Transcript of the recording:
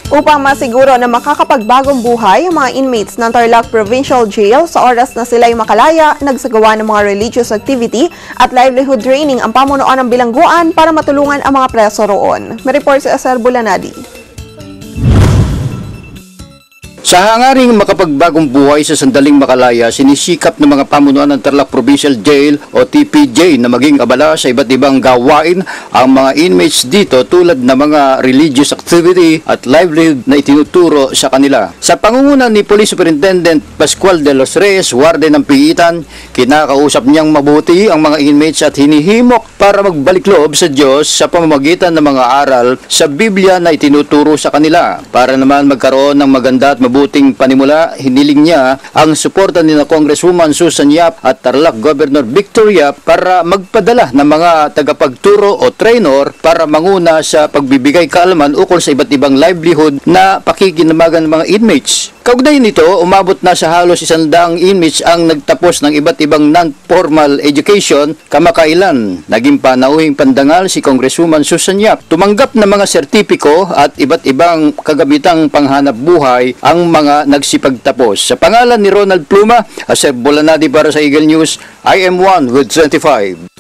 Upang masiguro na makakapagbagong buhay ang mga inmates ng Tarlac Provincial Jail sa oras na sila'y makalaya, nagsagawa ng mga religious activity at livelihood training ang pamunuan ng bilangguan para matulungan ang mga preso roon. May report si Aser Bulanadi. Sa hangaring makapagbagong buhay sa sandaling makalaya, sinisikap ng mga pamunuan ng Tarlac Provincial Jail o TPJ na maging abala sa iba't ibang gawain ang mga inmates dito tulad ng mga religious activity at livelihood na itinuturo sa kanila. Sa pangunguna ni Police Superintendent Pascual de los Reyes, warden ng Piitan, kinakausap niyang mabuti ang mga inmates at hinihimok para magbalik loob sa Diyos sa pamamagitan ng mga aral sa Biblia na itinuturo sa kanila. Para naman magkaroon ng maganda at mabuting panimula, hiniling niya ang suporta ni na Congresswoman Susan Yap at Tarlac Governor Victor Yap para magpadala ng mga tagapagturo o trainer para manguna sa pagbibigay kaalaman ukol sa iba't ibang livelihood na pakikinamagan ng mga inmates. Kaugnay nito, umabot na sa halos 100 inmates ang nagtapos ng iba't ibang non-formal education kamakailan. Naging panauhing pandangal si Congresswoman Susan Yap. Tumanggap ng mga sertipiko at iba't ibang kagamitang panghanap buhay ang mga nagsipagtapos. Sa pangalan ni Ronald Pluma, Aser Bulanadi para sa Eagle News, I am one with 25.